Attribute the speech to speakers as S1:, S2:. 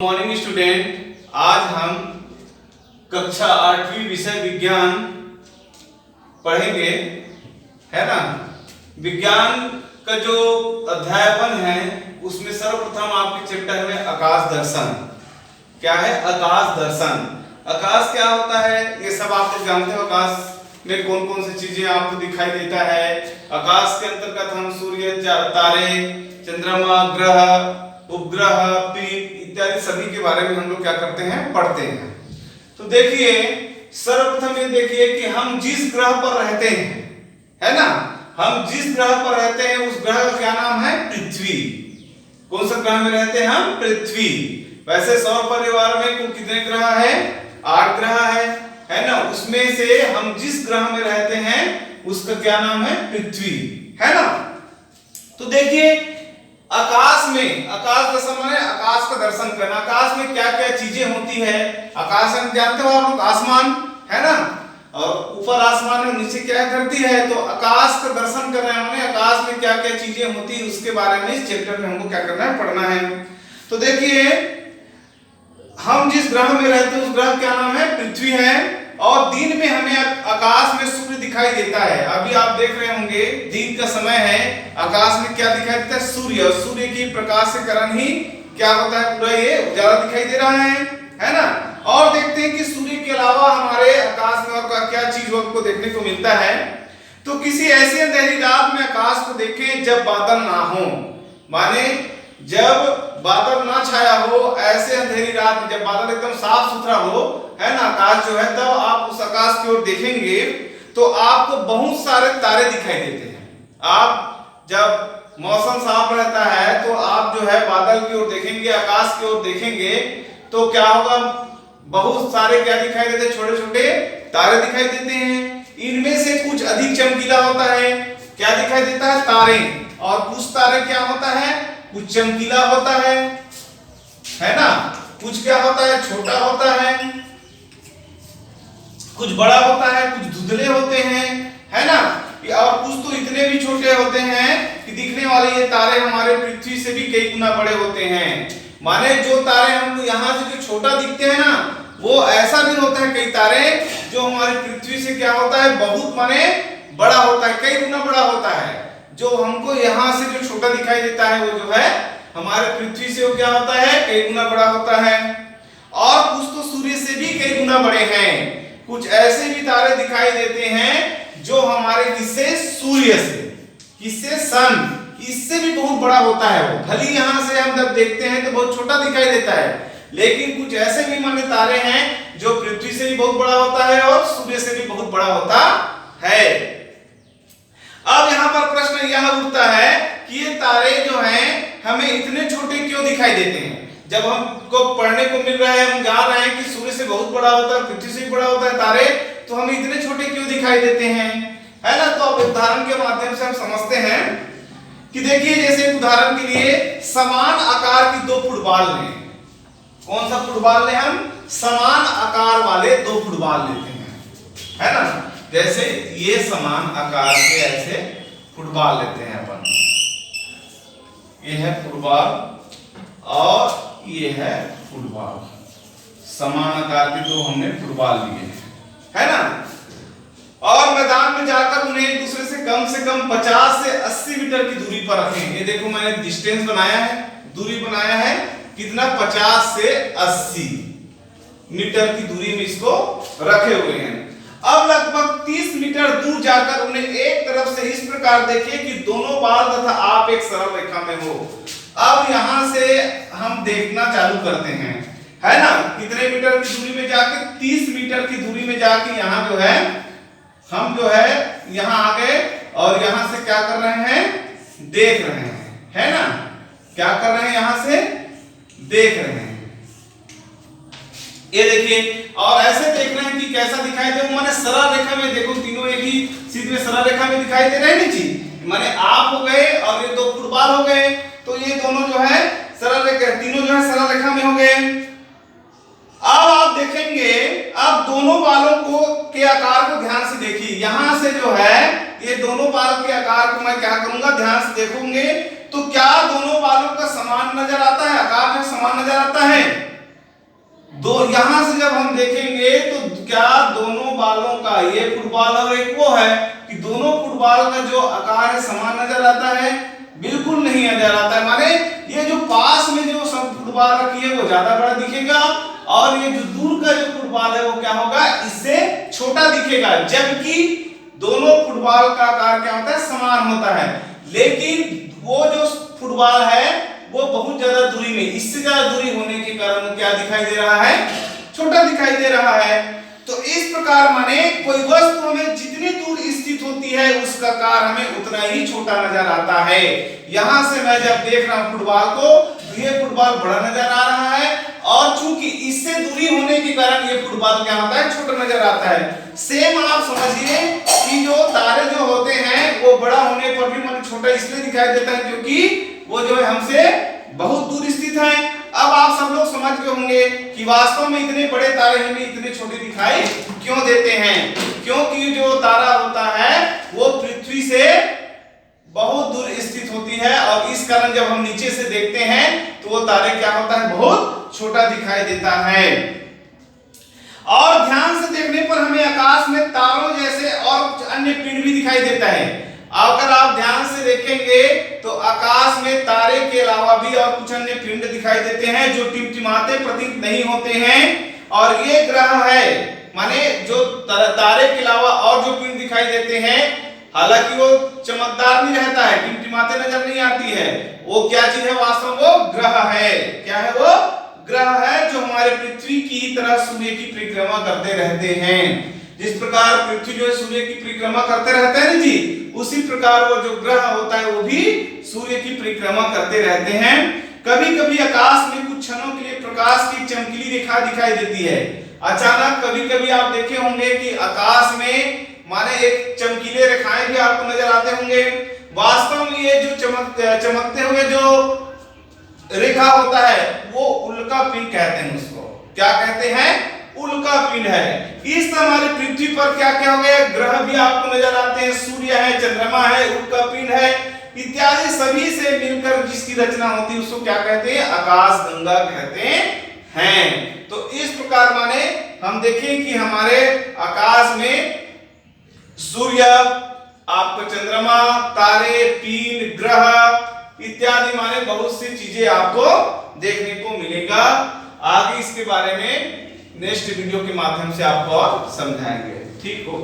S1: Morning student, आज हम कक्षा 8वीं विषय विज्ञान पढ़ेंगे, है ना। विज्ञान का जो अध्याय 1 है उसमें सर्वप्रथम आपके चैप्टर में आकाश दर्शन। क्या है आकाश दर्शन? आकाश क्या होता है ये सब आप लोग जानते हो। आकाश में कौन कौन सी चीजें आपको दिखाई देता है। आकाश के अंतर्गत हम सूर्य, तारे, चंद्रमा, ग्रह, उपग्रह, पीठ इत्यादि सभी के बारे में हम लोग क्या करते हैं, पढ़ते हैं। तो देखिए, सर्वप्रथम ये देखिए कि हम जिस ग्रह पर रहते हैं, है ना, हम जिस ग्रह पर रहते हैं उस ग्रह का क्या नाम है? पृथ्वी। कौन सा ग्रह में रहते हैं हम? पृथ्वी। वैसे सौर परिवार में कुल कितने ग्रह है? 8 ग्रह है ना। उसमें से हम जिस ग्रह में रहते हैं उसका क्या नाम है? पृथ्वी, है ना। तो देखिए, आकाश में, आकाश दर्शन माने आकाश का दर्शन करना। आकाश में क्या क्या चीजें होती है? आकाश हम जानते हो आप लोग, आसमान, है ना, और ऊपर आसमान है, नीचे क्या धरती है। तो आकाश का दर्शन कर रहे हैं माने आकाश में क्या क्या चीजें होती है उसके बारे में इस चैप्टर में हमको क्या करना है, पढ़ना है। तो देखिए, हम जिस ग्रह में रहते हैं उस ग्रह क्या नाम है? पृथ्वी है। और दिन में हमें आकाश में सूर्य दिखाई देता है। अभी आप देख रहे होंगे दिन का समय है, आकाश में क्या दिखाई देता है? सूर्य। और सूर्य की प्रकाश के कारण ही क्या होता है, पूरा ये उजाला दिखाई दे रहा है ना। और देखते हैं कि सूर्य के अलावा हमारे आकाश में और क्या चीज आपको देखने को मिलता है। तो किसी ऐसी अंधेरी रात में आकाश को देखें जब बादल ना हो, माने जब बादल ना छाया हो, ऐसे अंधेरी रात में जब बादल एकदम साफ सुथरा हो, है ना, आकाश जो है, तब आप उस आकाश की ओर देखेंगे तो आपको बहुत सारे तारे दिखाई देते हैं। आप जब मौसम साफ रहता है तो आप जो है बादल की ओर देखेंगे, आकाश की ओर देखेंगे तो क्या होगा? बहुत सारे क्या दिखाई देते हैं? छोटे छोटे तारे दिखाई देते हैं। इनमें से कुछ अधिक चमकीला होता है। क्या दिखाई देता है? तारे। और कुछ तारे क्या होता है? कुछ चमकीला होता है ना। कुछ क्या होता है? छोटा होता है, कुछ बड़ा होता है, कुछ धुंधले होते हैं, है ना। और कुछ तो इतने भी छोटे होते हैं कि दिखने वाले ये तारे हमारे पृथ्वी से भी कई गुना बड़े होते हैं। माने जो तारे हमको यहाँ से जो छोटा दिखते हैं ना, वो ऐसा भी होता है कई तारे जो हमारी पृथ्वी से क्या होता है, बहुत माने बड़ा होता है, कई गुना बड़ा होता है। जो हमको यहाँ से जो छोटा दिखाई देता है वो जो है हमारे पृथ्वी से वो क्या होता है, कई गुना बड़ा होता है। और कुछ तो सूर्य से भी कई गुना बड़े हैं। कुछ ऐसे भी तारे दिखाई देते हैं जो हमारे किससे? सूर्य से, किससे? सन, इससे भी बहुत बड़ा होता है वो। भले यहाँ से हम जब देखते हैं तो बहुत छोटा दिखाई देता है, लेकिन कुछ ऐसे भी माने तारे हैं जो पृथ्वी से भी बहुत बड़ा होता है और सूर्य से भी बहुत बड़ा होता है। अब यहाँ पर प्रश्न यह उठता है कि ये तारे जो हैं हमें इतने छोटे क्यों दिखाई देते हैं? जब हमको पढ़ने को मिल रहा है, हम जान रहे हैं कि सूर्य से बहुत बड़ा होता है, पृथ्वी से भी बड़ा होता है तारे, तो हमें इतने छोटे क्यों दिखाई देते हैं, है ना। तो अब उदाहरण के माध्यम से हम समझते हैं कि देखिए, जैसे उदाहरण के लिए समान आकार की 2 फुटबॉल लें। कौन सा फुटबॉल लें हम? समान आकार वाले 2 फुटबॉल लेते हैं, है ना। जैसे ये समान आकार के ऐसे फुटबॉल लेते हैं अपन। ये है फुटबॉल और ये है फुटबॉल। समान आकार के 2 हमने फुटबॉल लिए, है ना। और मैदान में जाकर उन्हें एक दूसरे से कम 50 से 80 मीटर की दूरी पर रखें। ये देखो, मैंने डिस्टेंस बनाया है, दूरी बनाया है कितना? 50 से 80 मीटर की दूरी में इसको रखे हुए हैं। अब लगभग 30 मीटर दूर जाकर उन्हें एक तरफ से इस प्रकार देखिए कि दोनों बाल तथा आप एक सरल रेखा में हो। अब यहां से हम देखना चालू करते हैं, है ना। कितने मीटर की दूरी में जाके? 30 मीटर की दूरी में जाके यहाँ जो है हम जो है यहाँ आ गए और यहां से क्या कर रहे हैं? देख रहे हैं, है ना। क्या कर रहे हैं? यहां से देख रहे हैं। ये देखिए, और ऐसे देख रहे हैं कि कैसा दिखाई दे, माने सरल रेखा में। देखो, तीनों एक ही सीधे सरल रेखा में दिखाई दे रहे हैं नीचे, माने आप हो गए और ये 2 फुटबॉल हो गए, तो ये दोनों जो है सरल रेखा, तीनों जो है सरल रेखा में हो गए। अब आप देखेंगे, अब दोनों बालों को के आकार को ध्यान से देखिए। यहां से जो है ये दोनों बाल के आकार को मैं क्या करूंगा, ध्यान से देखोगे तो क्या दोनों बालों का समान नजर आता है? आकार में समान नजर आता है? यहां से जब हम देखेंगे तो क्या दोनों बालों का, ये फुटबॉल और एक वो है कि दोनों फुटबॉल का जो आकार है समान नजर आता है? बिल्कुल नहीं नजर आता है। माने ये जो पास में जो सब फुटबॉल रखी है वो ज्यादा बड़ा दिखेगा और ये जो दूर का जो फुटबॉल है वो क्या होगा, इससे छोटा दिखेगा, जबकि दोनों फुटबॉल का आकार क्या होता है, समान होता है। लेकिन वो जो फुटबॉल है वो बहुत ज्यादा दूरी में, इससे ज्यादा दूरी होने के कारण क्या दिखाई दे रहा है, छोटा दिखाई दे रहा है। तो इस प्रकार माने कोई वस्तु हमें जितनी दूर स्थित होती है उसका आकार हमें उतना ही छोटा नजर आता है। यहां से मैं जब देख रहा हूं फुटबॉल को तो ये फुटबॉल बड़ा नजर आ रहा है और चूंकि इससे दूरी होने के कारण ये फुटबॉल क्या होता है, छोटा नजर आता है। सेम आप समझिए कि जो तारे जो होते हैं वो बड़ा होने पर भी माने छोटा इसलिए दिखाई देता है क्योंकि वो जो है हमसे बहुत दूर स्थित है। अब आप सब लोग समझ गए होंगे कि वास्तव में इतने बड़े तारे हमें इतने छोटे दिखाई क्यों देते हैं, क्योंकि जो तारा होता है वो पृथ्वी से बहुत दूर स्थित होती है और इस कारण जब हम नीचे से देखते हैं तो वो तारे क्या होता है, बहुत छोटा दिखाई देता है। और ध्यान से देखने पर हमें आकाश में तारों जैसे और अन्य पिंड भी दिखाई देता है। अगर आप ध्यान से देखेंगे तो आकाश में तारे के अलावा भी और कुछ अन्य पिंड दिखाई देते हैं जो टिमटिमाते प्रतीत नहीं होते हैं। और ये ग्रह है, माने जो तारे के अलावा और जो पिंड दिखाई देते हैं, हालांकि वो चमकदार नहीं रहता है, टिमटिमाते नजर नहीं आती है, वो क्या चीज है, वास्तव में वो ग्रह है। क्या है वो? ग्रह है जो हमारे पृथ्वी की तरह सूर्य की परिक्रमा करते रहते हैं। जिस प्रकार पृथ्वी जो है सूर्य की परिक्रमा करते रहते हैं जी, उसी प्रकार वो जो ग्रह होता है वो भी सूर्य की परिक्रमा करते रहते हैं। कभी कभी आकाश में कुछ क्षणों के लिए प्रकाश की चमकीली रेखा दिखाई देती है अचानक। कभी कभी आप देखे होंगे कि आकाश में माने एक चमकीले रेखाएं भी आपको नजर आते होंगे। वास्तव में ये जो चमकते हुए जो रेखा होता है वो उल्का पिंड कहते हैं। उसको क्या कहते हैं? उल्का पिंड है। इस हमारी पृथ्वी पर क्या क्या हो गया, ग्रह भी आपको नजर आते हैं, सूर्य है, चंद्रमा है, उल्का पिंड है इत्यादि, सभी से मिलकर जिसकी रचना होती है उसको क्या कहते हैं, आकाश गंगा कहते हैं। तो इस प्रकार माने हम देखें कि हमारे आकाश में सूर्य, आपको चंद्रमा, तारे, पिंड, ग्रह इत्यादि माने बहुत सी चीजें आपको देखने को मिलेगा। आगे इसके बारे में नेक्स्ट वीडियो के माध्यम से आपको और समझाएंगे। ठीक हो।